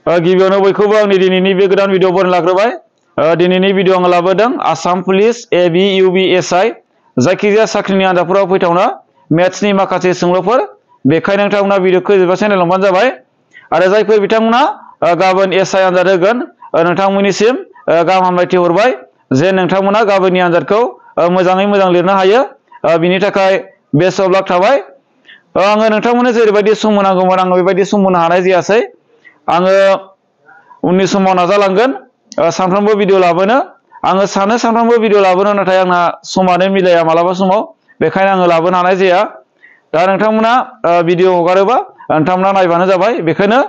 गिबियावनो बयखौबो आंनि दिनैनि बे गोदान भिडिअ बरायना लाग्रोबाय। दिनैनि भिडिअ आं लाबोदों आसाम पुलिस एबि इउबि एसआइ जायखिजाया साख्रिनि आनजादफोराव फैथावना मेथ्सनि माखासे सोंलुफोर बेखायनो नोंथांमोना भिडिअखौ जोबोद नायलांबानो जाबाय। आरो जायफोर बिथांमोना गाबोन एसआइ आनजाद होगोन नोंथांमोननिसिम गाहाम हामलायथि हरबाय जे नोंथांमोना गाबोननि आनजादखौ मोजाङै मोजां लिरनो हायो। बिनि थाखाय बेस्ट अफ लाक थाबाय। आङो नोंथांमोननो जेरैबायदि सम होनांगौमोन आङो बेबायदि सम होनो हानाय जायासै। आङो उननि समाव नाजालांगोन सानफ्रोमबो भिडिअ लाबोनो। आङो सानो सानफ्रोमबो भिडिअ लाबोनो, नाथाय आंना समानो मिलाया मालाबा समाव, बेखायनो आङो लाबोनो हानाय जाया। दा नोंथांमोना भिडिअ हगारोबा नोंथांमोना नायबानो जाबाय। बेखायनो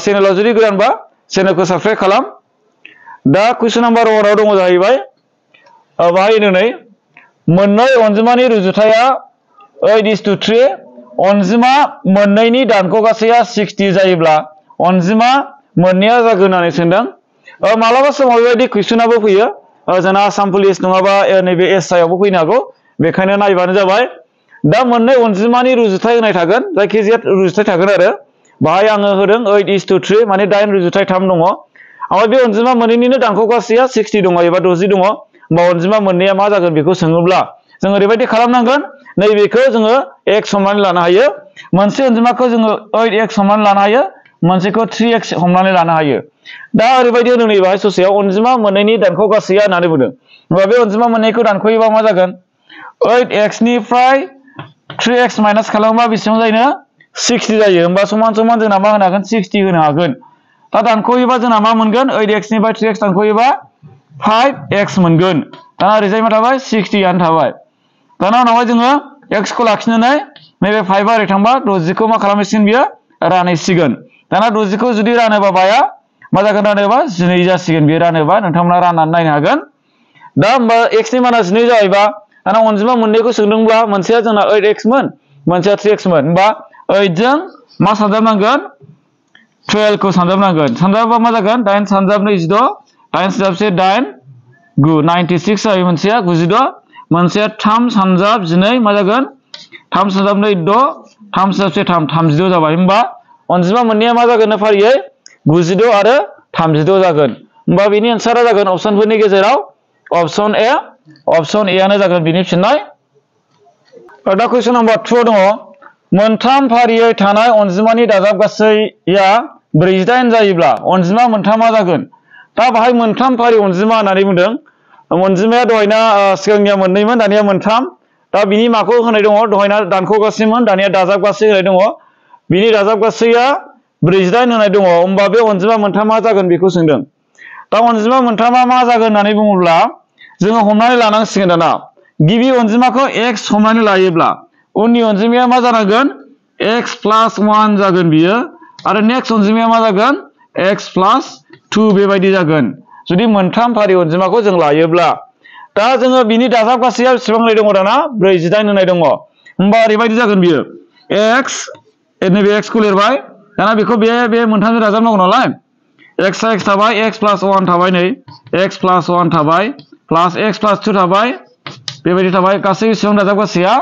चेनेलाव जुदि गोदानबा चेनेलखौ साबस्क्राइब खालाम। दा कुइसन नाम्बार 1आव दङ जाहैबाय बाहाय दिनै मोननै अनजिमानि रुजुथाया 8:3 अनजिमा मोननैनि दानख'गासैया 60 जायोब्ला अनजिमा मोननैया जागोन होननानै सोंदों। मालाबा समाव बेबायदि कुइसनाबो फैयो जोंना आसाम पुलिस नङाबा नैबे एसआइ आवबो फैनो हागौ, बेखायनो नायबानो जाबाय। दा मोननै अनजिमानि रुजुथाय होनाय थागोन, जायखिजाया रुजुथाय थागोन आरो बाहाय आङो होदों 8:3 माने 8:3 दङ। ओमफ्राय बे अनजिमा मोननैनिनो दानख'गासैया 60 दङ एबा 60 दङ। होमबा अनजिमा मोननैया मा जागोन बेखौ सोङोब्ला जों ओरैबायदि खालामनांगोन, नैबेखौ जोङो x हमनानै लानो हायो, मोनसे अनजिमाखौ जोङो 8x हमनानै लानो हायो, मोनसेखौ 3x हमनानै लानो हायो। दा ओरैबायदि होदों नैबेहाय ससेयाव अनजिमा मोननैनि दानख'गासैया होननानै बुंदों। होमबा बे अनजिमा मोननैखौ दानख'योबा मा जागोन? 8x निफ्राय 3x माइनास खालामोबा बेसेबां जायो? 60 जायो। होमबा समान समान जोंना मा होनो हागोन? 60 होनो हागोन। दा दानख'योबा जोंना मा मोनगोन? 8x निफ्राय 3x दानख'योबा 5x मोनगोन। दाना ओरैजाय मा थाबाय? 60 आनो थाबाय। दाना उनावहाय जोङो x खौ लाखिनानै नैबे 5 आ ओरै थांबा 60 खौ मा खालामहैसिगोन बियो? रानहैसिगोन। दाना 60 खौ जुदि रानोबा बाया मा जागोन? रानोबा 12 जासिगोन। बेयो रानोबा नोंथांमोना राननानै नायनो हागोन। दा होमबा x नि माना 12 जाहैबा दाना अनजिमा मोननैखौ सोंदोंब्ला मोनसेया जोंना 8x मोन, मोनसेया 3x मोन। होमबा 8 जों मा सानजाबनांगोन? 12 खौ सानजाबनांगोन। सानजाबोबा मा जागोन? 8 सानजाब 26, 8 सानजाबसे 8, 9, 96 जायो मोनसेया 96, मोनसेया 3 सानजाब 12 मा जागोन? 3 सानजाब 2 6, 3 सानजाबसे 3 32 जाबाय। होमबा अनजिमा मोननैया मा जागोन फारियै? 96 आरो 36 जागोन। होमबा बेनि एन्सारा जागोन अपसनफोरनि गेजेराव अपसन ए। अपसन ए आनो जागोन बेनि फिननाय। दा कुइसन नाम्बार 2 दङ मोनथाम फारियै थानाय अनजिमानि दाजाबगासैया 48 जायोब्ला अनजिमा मोनथामा जागोन। दा बाहाय मोनथाम फारि अनजिमा होननानै बुंदों। अनजिमाया दहायना सिगांनिया मोननैमोन, दानिया मोनथाम। दा बिनि माखौ होनाय दङ? दहायना दानख'गासैमोन, दानिया दाजाबगासै होनाय दङ। बिनि दाजाबगासैया 48 होनाय दङ। होमबा बे अनजिमा मोनथामा जागोन बेखौ सोंदों। दा अनजिमा मोनथामा मा जागोन होननानै बुङोब्ला जोङो हमनानै लानांसिगोन। दाना गिबि अनजिमाखौ x हमनानै लायोब्ला उननि अनजिमाया मा जानांगोन? x + 1 जागोन बियो। आरो नेक्स्ट अनजिमाया मा जागोन? x + 2 बेबायदि जागोन जुदि मोनथाम फारि अनजिमाखौ जों लायोब्ला। दा जोङो बिनि दाजाबगासैया बेसेबां होनाय दङ? दाना 48 होनाय दङ। होमबा ओरैबायदि जागोन बियो x, नैबे x खौ लिरबाय। दाना बेखौ बे मोनथामजों दाजाबनांगौ नालाय x थाबाय, x + 1 थाबाय, नै x + 1 थाबाय, प्लास x + 2 थाबाय, बेबायदि थाबाय। गासै बेसेबां दाजाबगासैया?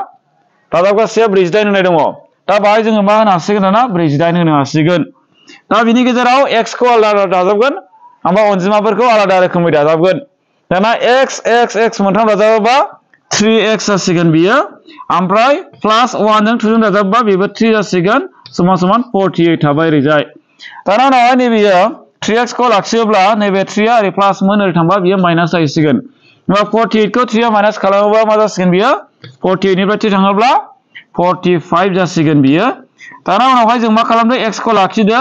दाजाबगासैया 48 होनाय दङ। दा बाहाय जोङो मा होनो हासिगोन? दाना 48 होनो हासिगोन। दा बिनि गेजेराव x खौ आलादा आलादा दाजाबगोन, ओमफ्राय अनजिमाफोरखौ आलादा रोखोमै दाजाबगोन। दाना x मोनथाम दाजाबोबा 3x जासिगोन बियो। ओमफ्राय प्लास 1 जों 2 जों दाजाबोबा बेबो 3 जासिगोन, समान समान 48 थाबाय ओरैजाय। दाना उनावहाय नैबेयो 3x खौ लाखियोब्ला नैबे 3 आ ओरै प्लास मोन, ओरै थांबा बियो माइनास जाहैसिगोन। होमबा 48 खौ 3 आ माइनास खालामोबा मा जासिगोन बियो? 48 निफ्राय 3 थाङोब्ला 45 जासिगोन बियो। दाना उनावहाय जों मा खालामदो? x खौ लाखिदो।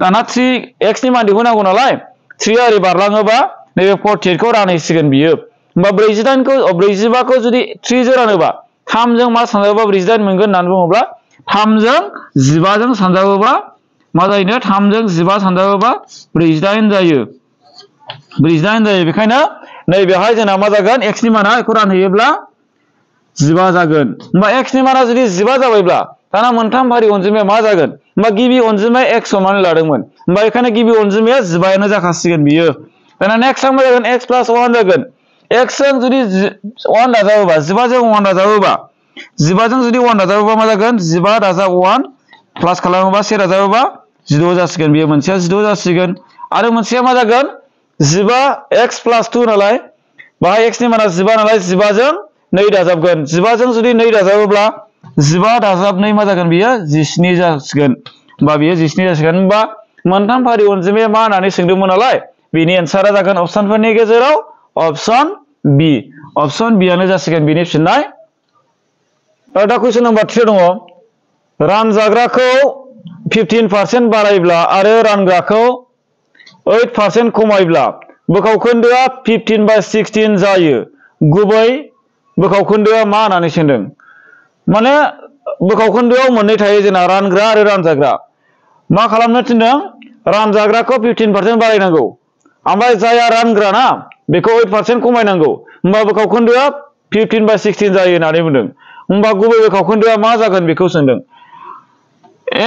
दाना 3x नि मान दिहुननांगौ नालाय 3 आ ओरै बारलाङोबा नैबे 48 खौ रानहैसिगोन बियो। होमबा 45 खौ जुदि 3 जों रानोबा 3 जों मा सानजाबोबा 48 मोनगोन होननानै बुङोब्ला 3 जों 15 जों सानजाबोबा मा जायोनो? 3 जों 15 सानजाबोबा 48 जायो। 48 जायो। बेखायनो नैबेहाय जोंना मा जागोन? x नि माना बेखौ रानहैयोब्ला 15 जागोन। होमबा x नि माना जुदि 15 जाबायब्ला दाना मोनथाम फारि अनजिमाया मा जागोन? होमबा गिबि अनजिमाया x हमनानै लादोंमोन। होमबा बेखायनो गिबि अनजिमाया 15 आनो जाखासिगोन बियो। दाना नेक्स्टआ मा जागोन? x + 1 जागोन। x जों जुदि 1 दाजाबोबा 15 जों 1 दाजाबोबा 15 जों जुदि 1 दाजाबोबा मा जागोन? 15 दाजाब 1 प्लास खालामोबा 1 दाजाबोबा 16 जासिगोन बेयो मोनसेया 16 जासिगोन आरो मोनसेया मा जागोन 15 x + 2 नालाय बाहाय x नि माना 15 नालाय 15 जों 2 दाजाबगोन 15 जों जुदि 2 दाजाबोब्ला 15 दाजाब 2 मा जागोन बेयो 17 जासिगोन बा बेयो 17 जासिगोन होनबा मोनथाम फारि अनजिमाया मा होननानै सोंदोंमोन नालाय बेनि एन्सारा जागोन अपसनफोरनि गेजेराव अपसन बी अपसन बी आनो जासिगोन बेनि फिननाय दा कुइसन नम्बर 3 दङ रानजाग्राखौ 15% बारायब्ला आरो रानग्राखौ 8% खमायब्ला बोखावखोन्दोआ 15/16 जायो गुबै बोखावखोन्दोआ मा होननानै सोंदों माने बोखावखोन्दोआव मोननै थायो जोंना रानग्रा आरो रानजाग्रा मा खालामनो थिनदों रानजाग्राखौ 15% बारायनांगौ ओमफ्राय जाया रानग्रा ना बेखौ 8% खमायनांगौ होमबा बोखावखोन्दोआ 15/16 जायो होननानै बुंदों होमबा गुबै बोखावखोन्दोआ मा जागोन बेखौ सोंदों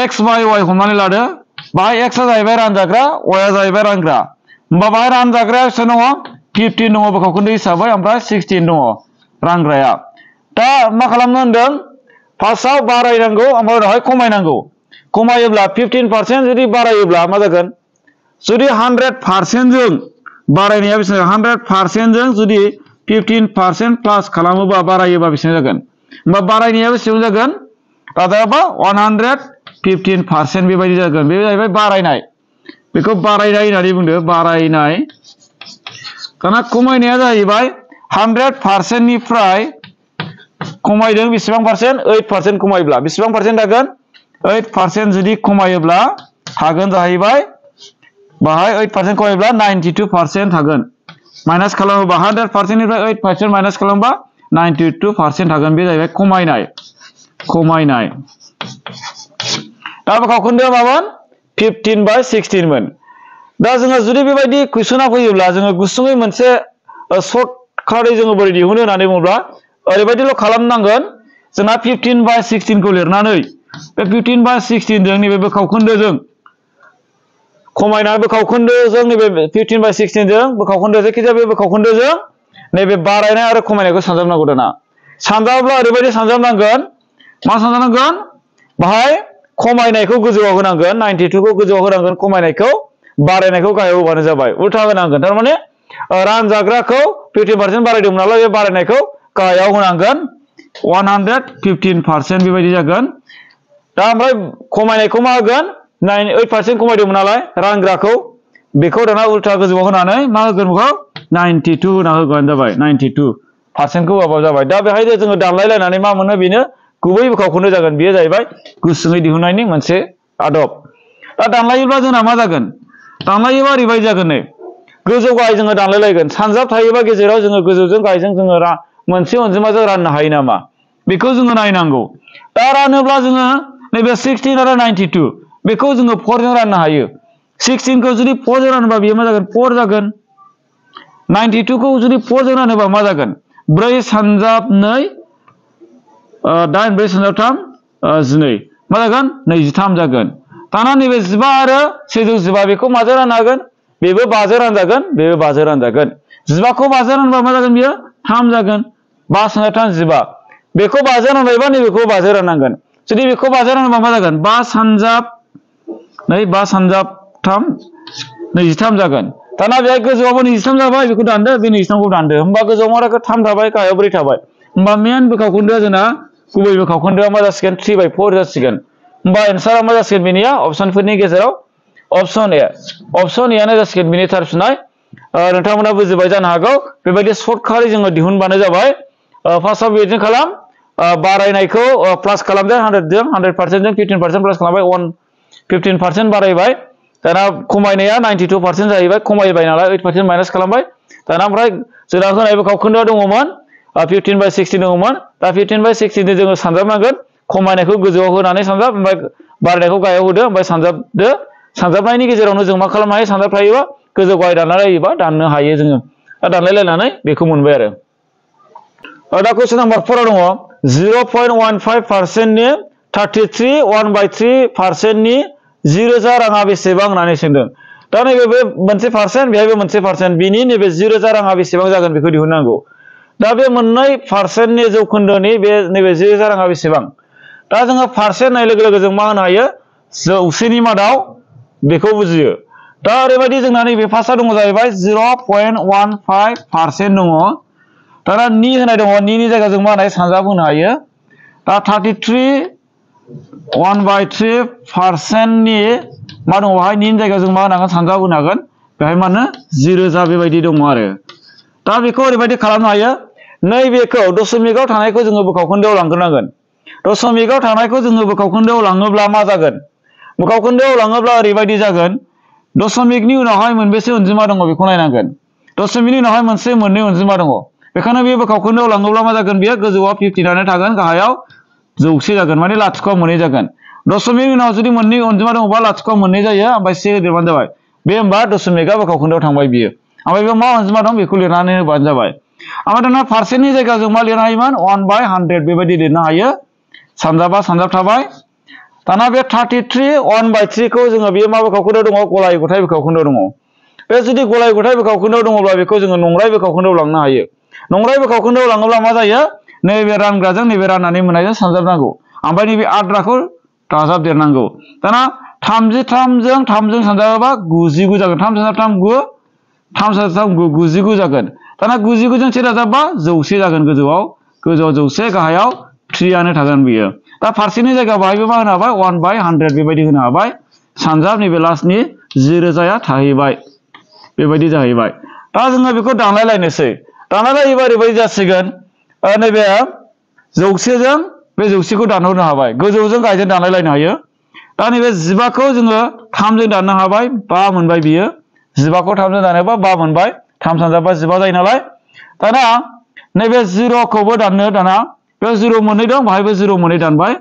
x by y हमनानै लादो बाहाय x आ जाहैबाय रानजाग्रा y आ जाहैबाय रानग्रा होमबा बाहाय रानजाग्राया बेसेबां दङ 15 दङ बोखावखोन्दो हिसाबै ओमफ्राय 16 दङ रानग्राया दा मा खालामनो होनदों फार्स्टआव बारायनांगौ ओमफ्राय उनावहाय खमायनांगौ खमायोब्ला 15% जुदि बारायोब्ला मा जागोन जुदि 100% जों बारायनाया बेसेबां 100% जों जुदि 15% प्लास खालामोबा बारायोबा बेसेबां जागोन होमबा बारायनाया बेसेबां जागोन दाजाबा 115% बेबायदि जागोन बे जाहैबाय बारायनाय बेखौ बारायनाय होननानै बुंदो बारायनाय दाना खमायनाया जाहैबाय 100% निफ्राय खमायदों बेसेबां पारसेन्ट 8% खमायब्ला बेसेबां पारसेन्ट जागोन 8% जुदि खमायोब्ला थागोन जाहैबाय बाहाय 8% खमायोब्ला 92% थागोन माइनास खालामोबा 100% निफ्राय 8% माइनास खालामोबा 92% थागोन बे जाहैबाय खमायनाय दा बोखावखोन्दोआ मामोन 15/16 मोन दा जोङो जुदि बेबायदि कुइसना फैयोब्ला जोङो गुसुङै मोनसे सर्ट काटै जोङो बोरै दिहुनो होननानै बुङोब्ला ओरैबायदिल' खालामनांगोन जोंना 15/16 खौ लिरनानै बे 15/16 जों नैबे बोखावखोन्दोजों खमायनाय बोखावखोन्दोजों नैबे 15/16 जों बोखावखोन्दो जायखिजाया बे बोखावखोन्दोजों नैबे बारायनाय आरो खमायनायखौ सानजाबनांगौ दाना सानजाब्ला ओरैबायदि सानजाबनांगोन मा सानजानांगोन बाहाय खमायनायखौ गोजौआव होनांगोन 92 खौ गोजौआव होनांगोन खमायनायखौ बारायनायखौ गाहायाव होबानो जाबाय उल्था होनांगोन थारमाने रानजाग्राखौ 15% बारायदोंमोन नालाय बे बारायनायखौ गाहायाव होनांगोन 115% बेबायदि जागोन दा ओमफ्राय खमायनायखौ मा होगोन 8% खमायदोंमोन नालाय रानग्राखौ बेखौ दाना उल्था गोजौआव होनानै मा होगोन बेखौ 92 होना होगोन जाबाय 92% खौ होआबा जाबाय दा बेहाय जोङो दानलायलायनानै मा मोनो बेनो गुबै बोखावखोन्दो जागोन बेयो जाहैबाय गुसुङै दिहुननायनि मोनसे आदब दा दानलायोब्ला जोंना मा जागोन दानलायोबा ओरैबायदि जागोन नै गोजौ गाहाय जोङो दानलायलायगोन सानजाब थायोबा गेजेराव जोङो गोजौजों गाहायजों जोङो मोनसे अनजिमाजों राननो हायो नामा बेखौ जोङो नायनांगौ दा रानोब्ला जोङो नैबे 16 आरो 92 बेखौ जोङो 4 जों राननो हायो 16 खौ जुदि 4 जों रानोबा बेयो मा जागोन 4 जागोन 92 खौ जुदि 4 जों रानोबा मा जागोन 4 सानजाब 2 8 4 सानजाब 3 12 मा जागोन 23 जागोन दाना नैबे 15 आरो 115 बेखौ माजों राननो हागोन बेबो 5 जों रानजागोन बेबो 5 जों रानजागोन 15 खौ 5 जों रानबा मा जागोन बियो 3 जागोन 5 सानजाब 3 15 बेखौ 5 जों रानबायबा नैबेखौ 5 जों राननांगोन जुदि बेखौ 5 जों रानोबा मा जागोन 5 सानजाब 2 5 सानजाब 3 23 जागोन दाना बेहाय गोजौआवबो 23 जाबाय बेखौ दानदो बे 23 खौ दानदो होमबा गोजौआव मा जागोन 3 थाबाय गाहायाव 4 थाबाय होमबा मेन बोखावखोन्दोआ जोंना गुबै बोखावखोन्दोआ मा जासिगोन 3/4 जासिगोन होमबा एन्सारा मा जासिगोन बेनिया अपसनफोरनि गेजेराव अपसन ए आनो जासिगोन बेनि थार फिननाय नोंथांमोना बुजिबाय जानो हागौ बेबायदि सर्ट काटै जोङो दिहुनबानो जाबाय फार्स्टआव बेबायदिनो खालाम बारायनायखौ प्लास खालामदो 100 जों 100% जों 15% प्लास खालामबाय 15% बारायबाय दाना खमायनाया 92% जाहैबाय खमायबाय नालाय 8% माइनास खालामबाय दाना ओमफ्राय जोंना होनाय बोखावखोन्दोआ दङमोन 15/16 दङमोन दा 15/16 जोङो सानजाबनांगोन खमायनायखौ गोजौआव होनानै सानजाब ओमफ्राय बारायनायखौ गाहायाव होदो ओमफ्राय सानजाबदो सानजाबनायनि गेजेरावनो जों मा खालामनो हायो सानजाब थायोबा गोजौ गाहाय दानलायलायोबा दाननो हायो जोङो दा दानलायलायनानै बेखौ मोनबाय आरो दा कुइसन नाम्बार 4 दङ 0.15% नि 33 1/3% नि 10,000 राङा बेसेबां होननानै सोंदों दा नैबे बे मोनसे पारसेन्ट बेहायबो मोनसे पारसेन्ट बिनि नैबे 10,000 राङा बेसेबां जागोन बेखौ दिहुननांगौ दा बे मोननै पारसेन्टनि जौखोन्दोनि बे नैबे 10,000 राङा बेसेबां दा जोङो पारसेन्ट होननाय लोगो लोगो जों मा होनो हायो जौसेनि मादाव बेखौ बुजियो दा ओरैबायदि जोंना नैबे फार्स्टआ दङ जाहैबाय 0.15% दङ दाना नि होनाय दङ नि जायगायाव जों मा होनाय सानजाब होनो हायो दा 33.1/3% नि मा दङ बेहाय नि जायगायाव जों मा होनांगोन सानजाब होनो हागोन बेहाय मानो 0 बेबायदि दङ आरो दा बेखौ ओरैबायदि खालामनो हायो नैबेखौ दशमिकआव थानायखौ जोङो बोखावखोन्दोआव लांग्रोनांगोन दशमिकआव थानायखौ जोङो बोखावखोन्दोआव लाङोब्ला मा जागोन बोखावखोन्दोआव लाङोब्ला ओरैबायदि जागोन दशमिकनि उनावहाय मोनबेसे अनजिमा दङ बेखौ नायनांगोन दशमिकनि उनावहाय मोनसे मोननै अनजिमा दङ बेखायनो बे बोखावखोन्दोआव लाङोब्ला मा जागोन बेयो गोजौआव 50 थागोन गाहायाव 100 जागोन माने लाथिख'आव मोननै जागोन दशमिकनि उनाव जुदि मोननै अनजिमा दङबा लाथिख'आव मोननै जायो ओमफ्राय 1 होदेरबानो जाबाय बे होमबा दशमिकआ बोखावखोन्दोआव थांबाय बियो ओमफ्राय बेयाव मा अनजिमा दं बेखौ लिरनानै होबानो जाबाय ओमफ्राय दाना पारसेन्टनि जायगायाव जों मा लिरनो हायोमोन 1/100 बेबायदि लिरनो हायो सानजाबा सानजाब थाबाय दाना बे 33/1/3 खौ जोङो बेयो मा बोखावखोन्दोआव दङ गलाय गथाय बोखावखोन्दोआव दङ बे जुदि गलाय गथाय बोखावखोन्दोआव दङब्ला बेखौ जोङो नंराय बोखावखोन्दोआव लांनो हायो नंराय बोखावखोन्दोआव लाङोब्ला मा जायो नैबे रानग्राजों नैबे राननानै मोननायजों सानजाबनांगौ ओमफ्राय नैबे आद्राखौ दाजाबदेरनांगौ दाना 33 जों 3 जों सानजाबोबा 99 जागोन 3 3 9 3 3 9 99 जागोन दाना 99 जों 1 दाजाबबा 100 जागोन गोजौआव 100 गाहायाव 3 आनो थागोन बियो दा पारसेन्टनि जायगायाव बाहायबो मा होनो हाबाय 1/100 बेबायदि होनो हाबाय सानजाब नैबे लास्टनि 0 थाहैबाय बेबायदि जाहैबाय दा जोङो बेखौ दानलायलायनोसै दानलायलायोबा ओरैबायदि जासिगोन नैबे 100 जों बे 100 खौ दानहरनो हाबाय गोजौजों गाहायजों दानलायलायनो हायो दा नैबे 15 खौ जोङो 3 जों दाननो हाबाय 5 मोनबाय बियो 15 खौ 3 जों दानोबा 5 मोनबाय 3 सानजाबा 15 जायो नालाय दाना नैबे 0 खौबो दाननो दाना बे 0 मोननै दं बाहायबो 0 मोननै दानबाय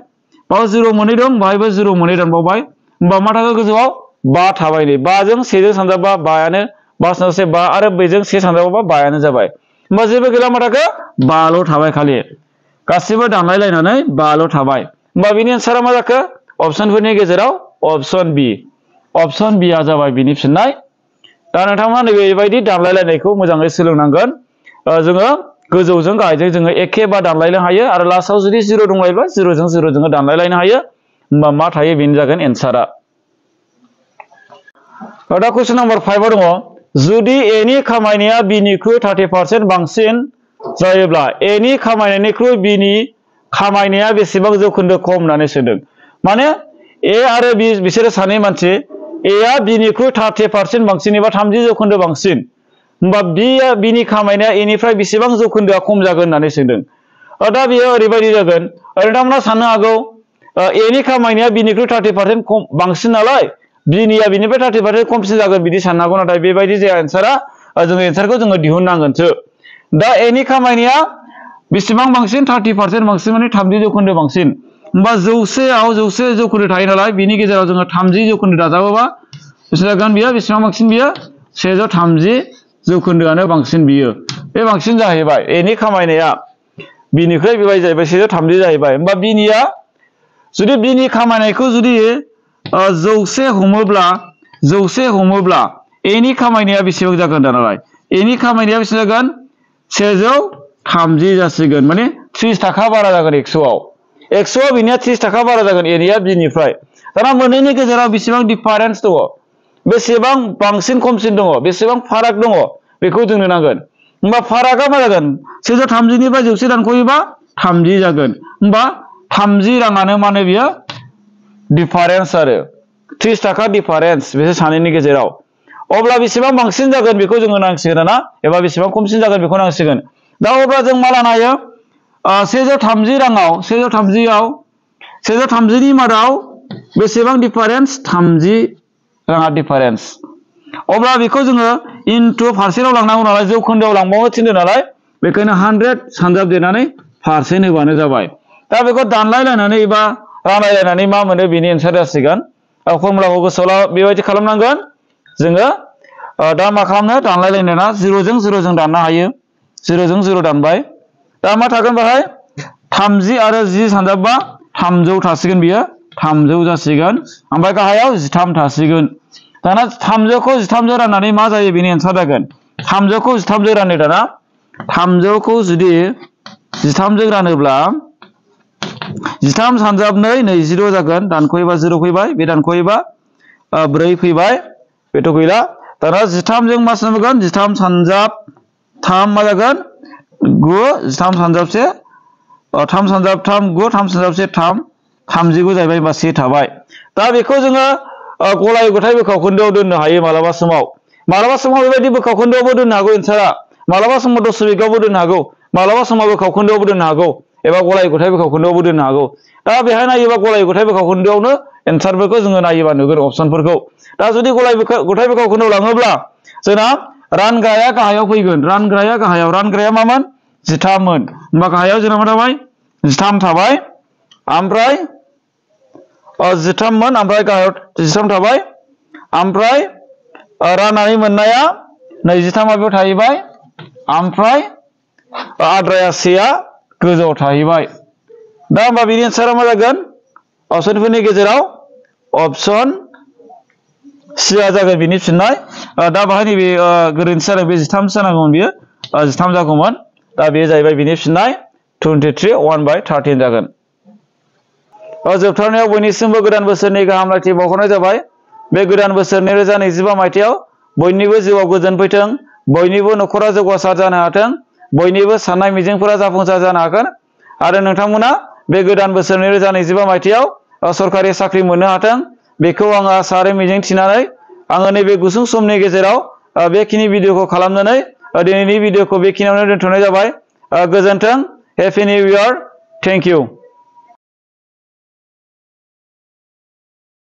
बाव 0 मोननै दं बाहायबो 0 मोननै दानबावबाय होमबा मा थाखो गोजौआव 5 थाबाय नै 5 जों 1 जों सानजाबा 5 आनो 5 सानजाबसे 5 आरो बेजों 1 सानजाबा 5 आनो जाबाय होमबा जेबो गैला मा थाखो 5 ल' थाबाय खालि गासिबो दानलायलायनानै 5 ल' थाबाय होमबा बिनि एन्सारा मा जाखो अपसनफोरनि गेजेराव अपसन बि आ जाबाय बिनि फिननाय दा नोंथांमोना नैबेबायदि दानलायलायनायखौ मोजाङै सोलोंनांगोन जोङो गोजौजों गाहायजों जोङो एखे बा दानलायनो हायो आरो लास्टआव जुदि 0 दंलायोबा 0 जों 0 जोङो दानलायलायनो हायो होमबा मा थायो बेनो जागोन एन्सारा दा कुइसन नाम्बार 5 आव दङ जुदि ए नि खामायनाया बि निख्रुइ 30% बांसिन जायोब्ला ए नि खामायनायनिख्रुइ बि नि खामायनाया बेसेबां जौखोन्दो खम होननानै सोंदों माने ए आरो बि बिसोरो सानै मानसि ए आ बि निख्रुइ 30% बांसिन एबा 30% बांसिन होमबा बि नि खामायनाया ए निफ्राय बेसेबां जौखोन्दोआ खम जागोन होननानै सोंदों दा बेयो ओरैबायदि जागोन नोंथांमोना साननो हागौ ए नि खामायनाया बि निख्रुइ 30% खम बांसिन नालाय बि निया बिनिफ्राय 30% खमसिन जागोन बिदि साननो हागौ नाथाय बेबायदि जाया एन्सारा जोङो एन्सारखौ जोङो दिहुननांगोनसो दा ए नि खामायनाया बेसेबां बांसिन 30% बांसिन माने 30% बांसिन होमबा 100आव 100 जौखोन्दो थायो नालाय बिनि गेजेराव जोङो 30 जौखोन्दो दाजाबोबा बेसे जागोन बियो बेसेबां बांसिन बियो 130 जौखोन्दोआनो बांसिन बियो बे बांसिन जाहैबाय ए नि खामायनाया बि निख्रुइ बेबायदि जाहैबाय 130 जाहैबाय होमबा बि निया जुदि बि नि खामायनायखौ जुदि 100 हमोब्ला ए नि खामायनाया बेसेबां जागोन दानालाय ए नि खामायनाया बेसेबां जागोन 130 जासिगोन माने 30 थाखा बारा जागोन 100आव बिनिया 30 थाखा बारा जागोन ए निया बि निफ्राय दाना मोननैनि गेजेराव बेसेबां डिफारेन्स दङ बेसेबां बांसिन खमसिन दङ बेसेबां फाराग दङ बेखौ जोंनो नांगोन होमबा फारागा मा जागोन 130 निफ्राय 100 दानख'योबा 30 जागोन होमबा 30 राङानो माने बियो डिफारेन्स आरो 30 थाखा डिफारेन्स बिसोर सानैनि गेजेराव अब्ला बेसेबां बांसिन जागोन बेखौ जोङो नांसिगोन ना एबा बेसेबां खमसिन जागोन बेखौ नांसिगोन दा अब्ला जों मा लानो हायो 130 राङाव 130 नि मादाव बेसेबां डिफारेन्स 30 राङा डिफारेन्स अब्ला बेखौ जोङो इनटु पारसेन्टआव लांनांगौ नालाय जौखोन्दोआव लांबावनो थिनदों नालाय बेखायनो 100 सानजाबदेरनानै पारसेन्ट होबानो जाबाय दा बेखौ दानलायलायनानै एबा रानलायलायनानै मा मोनो बेनि एन्सार जासिगोन फर्मुलाखौ गोसोआव बेबायदि खालामनांगोन जोङो दा मा खालामनो दानलायलायना 0 जों 0 जों दाननो हायो 0 जों 0 दानबाय दा मा थागोन बेहाय 30 आरो 10 सानजाबबा 300 थासिगोन बियो 300 जासिगोन ओमफ्राय गाहायाव 13 थासिगोन दाना 300 खौ 13 जों राननानै मा जायो बेनि एन्सार जागोन 300 खौ 13 जों रानो दाना 300 खौ जुदि 13 जों रानोब्ला 13 सानजाब 2 20 जागोन दानख'योबा 0 फैबाय बे दानख'योबा 4 फैबाय बेथ' गैला दाना 13 जों मा सानगोन 13 सानजाब 3 मा जागोन 9 13 सानजाबसे 3 सानजाब 3 9 3 सानजाबसे 3 39 जाहैबाय होनबा से थाबाय दा बेखौ जोङो गलाय गथाय बोखावखोन्दोआव दोननो हायो मालाबा समाव बेबायदि बोखावखोन्दोआवबो दोननो हागौ एन्सारा मालाबा समाव दशमिकआवबो दोननो हागौ मालाबा समाव बोखावखोन्दोआवबो दोननो हागौ एबा गलाय गथाय बोखावखोन्दोआवबो दोननो हागौ दा बेहाय नायोबा गलाय गथाय बोखावखोन्दोआवनो एन्सारफोरखौ जोङो नायोबा नुगोन अपसनफोरखौ दा जुदि गलाय गथाय बोखावखोन्दोआव लाङोब्ला जोंना रानग्राया गाहायाव फैगोन रानग्राया मामोन 13 मोन होनबा गाहायाव जोंना मा थाबाय 13 थाबाय ओमफ्राय 13 मोन ओमफ्राय गाहायाव 13 थाबाय ओमफ्राय राननानै मोननाया 23 माबायाव थाहैबाय ओमफ्राय आद्राया सेया गोजौआव थाहैबाय दा होमबा बेनि एन्सारा मा जागोन अपसनफोरनि गेजेराव अपसन सिया जागोन बिनि फिननाय दा बाहाय नैबे गोरोन्थि जादों बे 13 जानांगौमोन बियो 13 जागौमोन दा बेयो जाहैबाय बिनि फिननाय 23 1/13 जागोन जोबथारनायाव बयनिसिमबो गोदान बोसोरनि गाहाम हामलायथि बावहरनाय जाबाय बे गोदान बोसोर 2025 मायथाइयाव बयनिबो जिउआव गोजोन फैथों बयनिबो न'खरा जौगासार जानो हाथों बयनिबो साननाय मिजिंफोरा जाफुंसार जानो हागोन आरो नोंथांमोना बे गोदान बोसोर 2025 मायथाइयाव सरकारि साख्रि मोननो हाथों बेखौ आं आसा आरो मिजिं थिनानै आङो नैबे गुसुं समनि गेजेराव बेखिनि भिडिअखौ खालामनानै दिनैनि भिडिअखौ बेखिनियावनो दोनथ'नाय जाबाय गोजोन्थों happy new year thank you